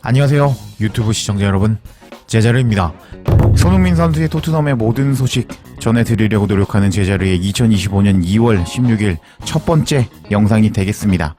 안녕하세요 유튜브 시청자 여러분, 제자르입니다. 손흥민 선수의 토트넘의 모든 소식 전해드리려고 노력하는 제자르의 2025년 2월 16일 첫 번째 영상이 되겠습니다.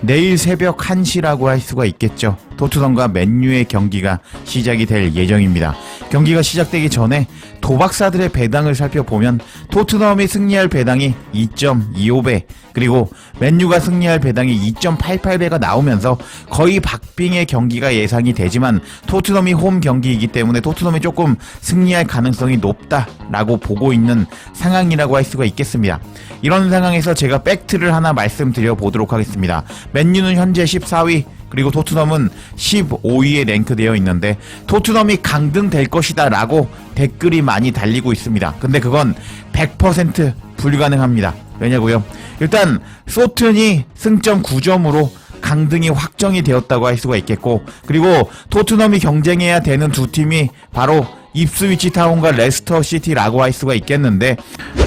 내일 새벽 1시라고 할 수가 있겠죠. 토트넘과 맨유의 경기가 시작이 될 예정입니다. 경기가 시작되기 전에 도박사들의 배당을 살펴보면 토트넘이 승리할 배당이 2.25배, 그리고 맨유가 승리할 배당이 2.88배가 나오면서 거의 박빙의 경기가 예상이 되지만 토트넘이 홈 경기이기 때문에 토트넘이 조금 승리할 가능성이 높다라고 보고 있는 상황이라고 할 수가 있겠습니다. 이런 상황에서 제가 팩트를 하나 말씀드려 보도록 하겠습니다. 맨유는 현재 14위, 그리고 토트넘은 15위에 랭크되어 있는데 토트넘이 강등될 것이다 라고 댓글이 많이 달리고 있습니다. 근데 그건 100% 불가능합니다. 왜냐고요? 일단 소튼이 승점 9점으로 강등이 확정이 되었다고 할 수가 있겠고, 그리고 토트넘이 경쟁해야 되는 두 팀이 바로 입스위치 타운과 레스터 시티라고 할 수가 있겠는데,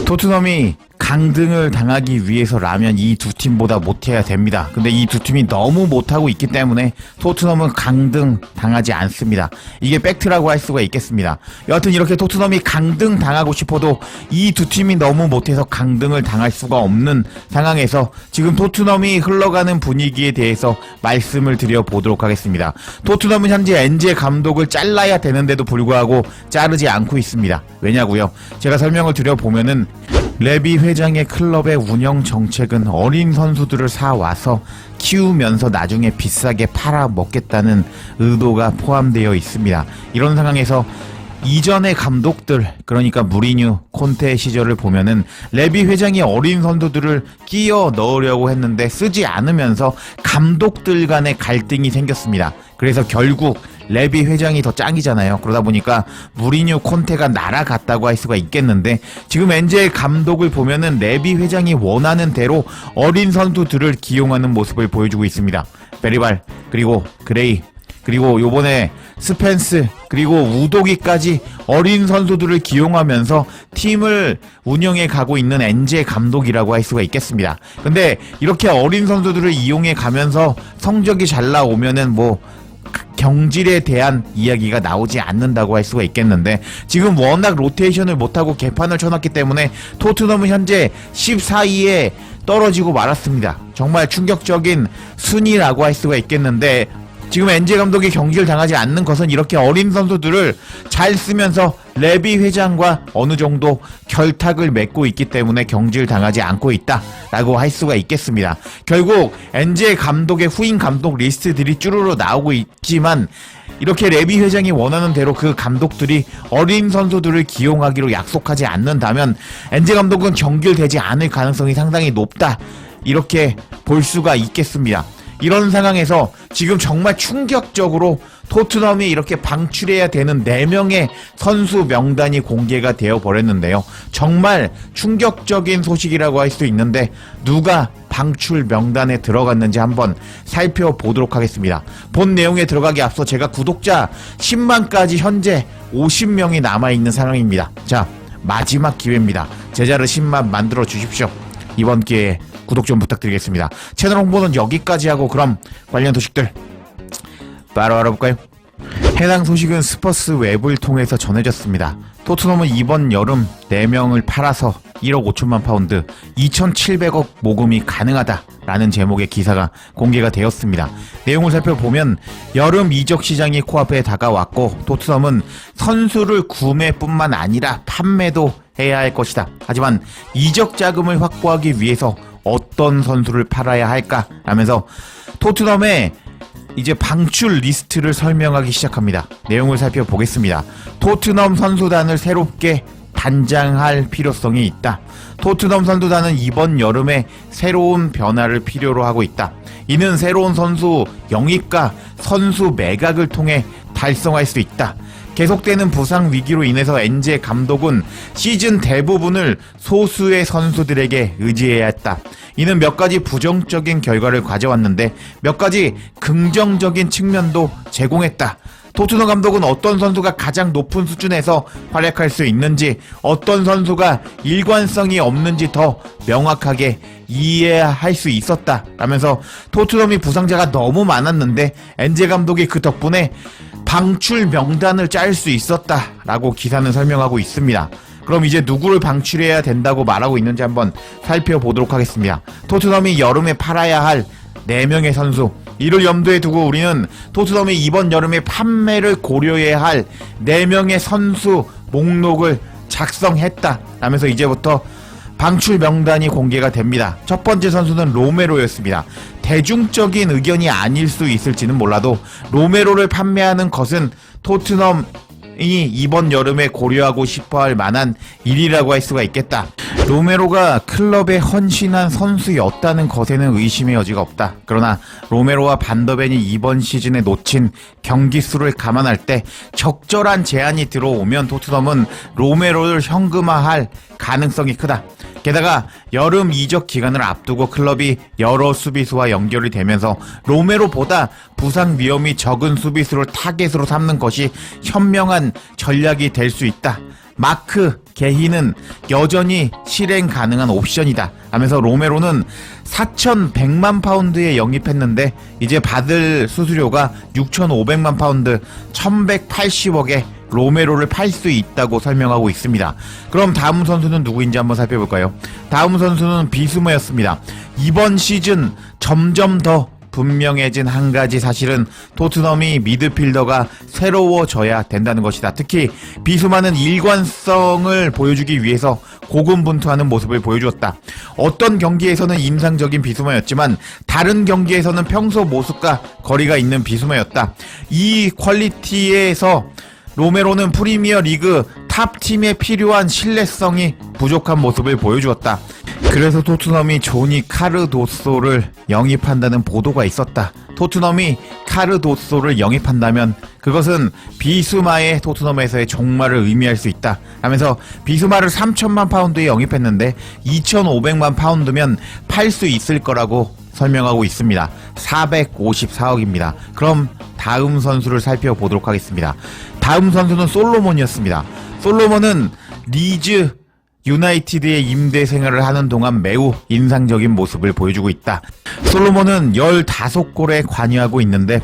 토트넘이 강등을 당하기 위해서라면 이 두 팀보다 못해야 됩니다. 근데 이 두 팀이 너무 못하고 있기 때문에 토트넘은 강등 당하지 않습니다. 이게 팩트라고 할 수가 있겠습니다. 여하튼 이렇게 토트넘이 강등 당하고 싶어도 이 두 팀이 너무 못해서 강등을 당할 수가 없는 상황에서 지금 토트넘이 흘러가는 분위기에 대해서 말씀을 드려보도록 하겠습니다. 토트넘은 현재 엔제 감독을 잘라야 되는데도 불구하고 자르지 않고 있습니다. 왜냐고요? 제가 설명을 드려보면은 레비 회장의 클럽의 운영 정책은 어린 선수들을 사와서 키우면서 나중에 비싸게 팔아먹겠다는 의도가 포함되어 있습니다. 이런 상황에서 이전의 감독들, 그러니까 무리뉴, 콘테 시절을 보면은 레비 회장이 어린 선수들을 끼워 넣으려고 했는데 쓰지 않으면서 감독들 간의 갈등이 생겼습니다. 그래서 결국 레비 회장이 더 짱이잖아요. 그러다 보니까 무리뉴, 콘테가 날아갔다고 할 수가 있겠는데, 지금 엔젤 감독을 보면은 레비 회장이 원하는 대로 어린 선수들을 기용하는 모습을 보여주고 있습니다. 베리발, 그리고 그레이, 그리고 요번에 스펜스, 그리고 우도기까지 어린 선수들을 기용하면서 팀을 운영해 가고 있는 엔제 감독이라고 할 수가 있겠습니다. 근데 이렇게 어린 선수들을 이용해 가면서 성적이 잘 나오면은 뭐 경질에 대한 이야기가 나오지 않는다고 할 수가 있겠는데, 지금 워낙 로테이션을 못하고 개판을 쳐놨기 때문에 토트넘은 현재 14위에 떨어지고 말았습니다. 정말 충격적인 순위라고 할 수가 있겠는데, 지금 엔제 감독이 경질 당하지 않는 것은 이렇게 어린 선수들을 잘 쓰면서 레비 회장과 어느 정도 결탁을 맺고 있기 때문에 경질 당하지 않고 있다라고 할 수가 있겠습니다. 결국 엔제 감독의 후임 감독 리스트들이 쭈루루 나오고 있지만, 이렇게 레비 회장이 원하는 대로 그 감독들이 어린 선수들을 기용하기로 약속하지 않는다면 엔제 감독은 경질되지 않을 가능성이 상당히 높다, 이렇게 볼 수가 있겠습니다. 이런 상황에서 지금 정말 충격적으로 토트넘이 이렇게 방출해야 되는 4명의 선수 명단이 공개가 되어 버렸는데요. 정말 충격적인 소식이라고 할 수 있는데, 누가 방출 명단에 들어갔는지 한번 살펴보도록 하겠습니다. 본 내용에 들어가기 앞서 제가 구독자 10만까지 현재 50명이 남아있는 상황입니다. 자, 마지막 기회입니다. 제자를 10만 만들어 주십시오. 이번 기회에 구독 좀 부탁드리겠습니다. 채널 홍보는 여기까지 하고, 그럼 관련 소식들 바로 알아볼까요? 해당 소식은 스퍼스 웹을 통해서 전해졌습니다. 토트넘은 이번 여름 4명을 팔아서 1억 5천만 파운드, 2,700억 모금이 가능하다라는 제목의 기사가 공개가 되었습니다. 내용을 살펴보면 여름 이적 시장이 코앞에 다가왔고, 토트넘은 선수를 구매뿐만 아니라 판매도 해야 할 것이다. 하지만 이적 자금을 확보하기 위해서 어떤 선수를 팔아야 할까 라면서 토트넘의 이제 방출 리스트를 설명하기 시작합니다. 내용을 살펴보겠습니다. 토트넘 선수단을 새롭게 단장할 필요성이 있다. 토트넘 선수단은 이번 여름에 새로운 변화를 필요로 하고 있다. 이는 새로운 선수 영입과 선수 매각을 통해 달성할 수 있다. 계속되는 부상 위기로 인해서 엔제 감독은 시즌 대부분을 소수의 선수들에게 의지해야 했다. 이는 몇 가지 부정적인 결과를 가져왔는데 몇 가지 긍정적인 측면도 제공했다. 토트넘 감독은 어떤 선수가 가장 높은 수준에서 활약할 수 있는지, 어떤 선수가 일관성이 없는지 더 명확하게 이해할 수 있었다 라면서 토트넘이 부상자가 너무 많았는데 엔제 감독이 그 덕분에 방출 명단을 짤 수 있었다 라고 기사는 설명하고 있습니다. 그럼 이제 누구를 방출해야 된다고 말하고 있는지 한번 살펴보도록 하겠습니다. 토트넘이 여름에 팔아야 할 4명의 선수, 이를 염두에 두고 우리는 토트넘이 이번 여름에 판매를 고려해야 할 4명의 선수 목록을 작성했다 라면서 이제부터 방출 명단이 공개가 됩니다. 첫 번째 선수는 로메로였습니다. 대중적인 의견이 아닐 수 있을지는 몰라도 로메로를 판매하는 것은 토트넘이 이번 여름에 고려하고 싶어할 만한 일이라고 할 수가 있겠다. 로메로가 클럽에 헌신한 선수였다는 것에는 의심의 여지가 없다. 그러나 로메로와 반더벤이 이번 시즌에 놓친 경기 수를 감안할 때 적절한 제안이 들어오면 토트넘은 로메로를 현금화할 가능성이 크다. 게다가 여름 이적 기간을 앞두고 클럽이 여러 수비수와 연결이 되면서 로메로보다 부상 위험이 적은 수비수를 타겟으로 삼는 것이 현명한 전략이 될 수 있다. 마크 게히는 여전히 실행 가능한 옵션이다 하면서 로메로는 4,100만 파운드에 영입했는데 이제 받을 수수료가 6,500만 파운드 1,180억에 로메로를 팔 수 있다고 설명하고 있습니다. 그럼 다음 선수는 누구인지 한번 살펴볼까요? 다음 선수는 비스머였습니다. 이번 시즌 점점 더 분명해진 한 가지 사실은 토트넘이 미드필더가 새로워져야 된다는 것이다. 특히 비수마는 일관성을 보여주기 위해서 고군분투하는 모습을 보여주었다. 어떤 경기에서는 인상적인 비수마였지만 다른 경기에서는 평소 모습과 거리가 있는 비수마였다. 이 퀄리티에서 로메로는 프리미어 리그 탑팀에 필요한 신뢰성이 부족한 모습을 보여주었다. 그래서 토트넘이 조니 카르도소를 영입한다는 보도가 있었다. 토트넘이 카르도소를 영입한다면 그것은 비수마의 토트넘에서의 종말을 의미할 수 있다 하면서 비수마를 3천만 파운드에 영입했는데 2,500만 파운드면 팔 수 있을 거라고 설명하고 있습니다. 454억입니다. 그럼 다음 선수를 살펴보도록 하겠습니다. 다음 선수는 솔로몬이었습니다. 솔로몬은 리즈 유나이티드의 임대 생활을 하는 동안 매우 인상적인 모습을 보여주고 있다. 솔로몬은 15골에 관여하고 있는데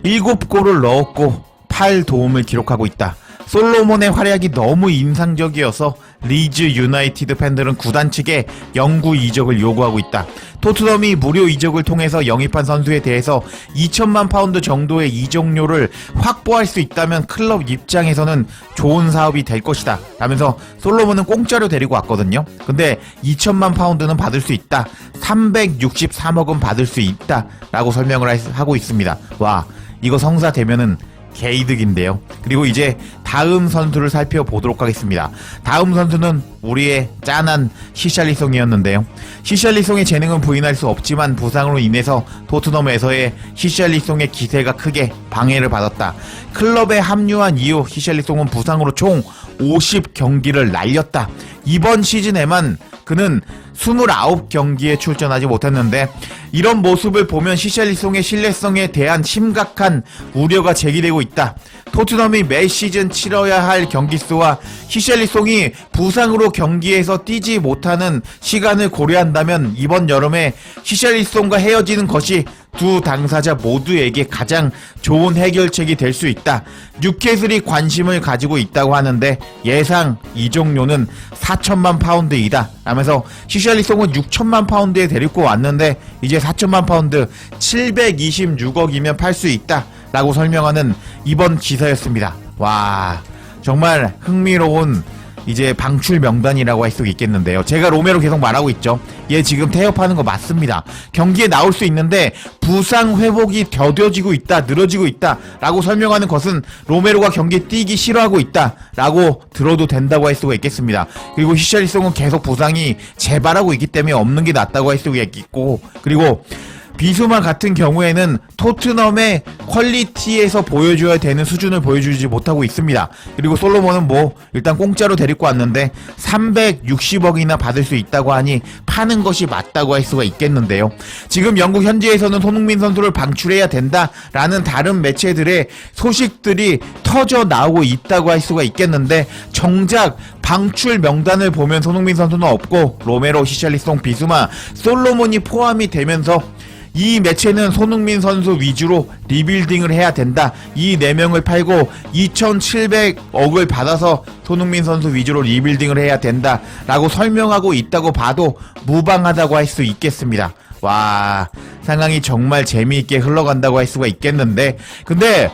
7골을 넣었고 8도움을 기록하고 있다. 솔로몬의 활약이 너무 인상적이어서 리즈 유나이티드 팬들은 구단 측에 영구 이적을 요구하고 있다. 토트넘이 무료 이적을 통해서 영입한 선수에 대해서 2천만 파운드 정도의 이적료를 확보할 수 있다면 클럽 입장에서는 좋은 사업이 될 것이다 라면서 솔로몬은 공짜로 데리고 왔거든요. 근데 2천만 파운드는 받을 수 있다, 363억은 받을 수 있다 라고 설명을 하고 있습니다. 와, 이거 성사되면은 개이득인데요. 그리고 이제 다음 선수를 살펴보도록 하겠습니다. 다음 선수는 우리의 짠한 히샬리송이었는데요. 히샬리송의 재능은 부인할 수 없지만 부상으로 인해서 토트넘에서의 히샬리송의 기세가 크게 방해를 받았다. 클럽에 합류한 이후 히샬리송은 부상으로 총 50경기를 날렸다. 이번 시즌에만 그는 29경기에 출전하지 못했는데 이런 모습을 보면 히샬리송의 신뢰성에 대한 심각한 우려가 제기되고 있다. 토트넘이 매 시즌 치러야 할 경기수와 히샬리송이 부상으로 경기에서 뛰지 못하는 시간을 고려한다면 이번 여름에 히샬리송과 헤어지는 것이 두 당사자 모두에게 가장 좋은 해결책이 될 수 있다. 뉴캐슬이 관심을 가지고 있다고 하는데 예상 이적료는 4천만 파운드이다 라면서 히샬리송은 6천만 파운드에 데리고 왔는데 이제 4천만 파운드 726억이면 팔 수 있다 라고 설명하는 이번 기사였습니다. 와, 정말 흥미로운 이제 방출 명단이라고 할 수 있겠는데요. 제가 로메로 계속 말하고 있죠. 얘 지금 태업하는 거 맞습니다. 경기에 나올 수 있는데 부상 회복이 더뎌지고 있다, 늘어지고 있다 라고 설명하는 것은 로메로가 경기에 뛰기 싫어하고 있다 라고 들어도 된다고 할 수가 있겠습니다. 그리고 히샬리송은 계속 부상이 재발하고 있기 때문에 없는 게 낫다고 할 수가 있고, 그리고 비수마 같은 경우에는 토트넘의 퀄리티에서 보여줘야 되는 수준을 보여주지 못하고 있습니다. 그리고 솔로몬은 뭐 일단 공짜로 데리고 왔는데 360억이나 받을 수 있다고 하니 파는 것이 맞다고 할 수가 있겠는데요. 지금 영국 현지에서는 손흥민 선수를 방출해야 된다라는 다른 매체들의 소식들이 터져 나오고 있다고 할 수가 있겠는데, 정작 방출 명단을 보면 손흥민 선수는 없고 로메로, 히샬리송, 비수마, 솔로몬이 포함이 되면서 이 매체는 손흥민 선수 위주로 리빌딩을 해야 된다. 이 4명을 팔고 2,700억을 받아서 손흥민 선수 위주로 리빌딩을 해야 된다 라고 설명하고 있다고 봐도 무방하다고 할 수 있겠습니다. 와, 상황이 정말 재미있게 흘러간다고 할 수가 있겠는데, 근데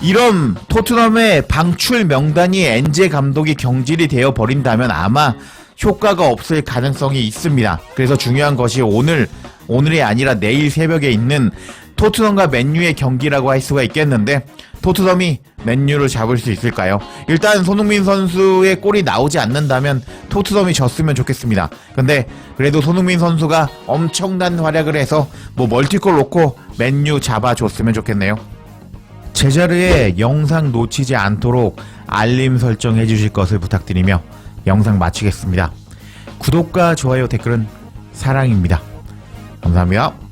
이런 토트넘의 방출 명단이 엔제 감독이 경질이 되어 버린다면 아마 효과가 없을 가능성이 있습니다. 그래서 중요한 것이 오늘이 아니라 내일 새벽에 있는 토트넘과 맨유의 경기라고 할 수가 있겠는데, 토트넘이 맨유를 잡을 수 있을까요? 일단 손흥민 선수의 골이 나오지 않는다면 토트넘이 졌으면 좋겠습니다. 근데 그래도 손흥민 선수가 엄청난 활약을 해서 뭐 멀티골 놓고 맨유 잡아줬으면 좋겠네요. 제자르의 영상 놓치지 않도록 알림 설정 해주실 것을 부탁드리며 영상 마치겠습니다. 구독과 좋아요, 댓글은 사랑입니다. 감사합니다.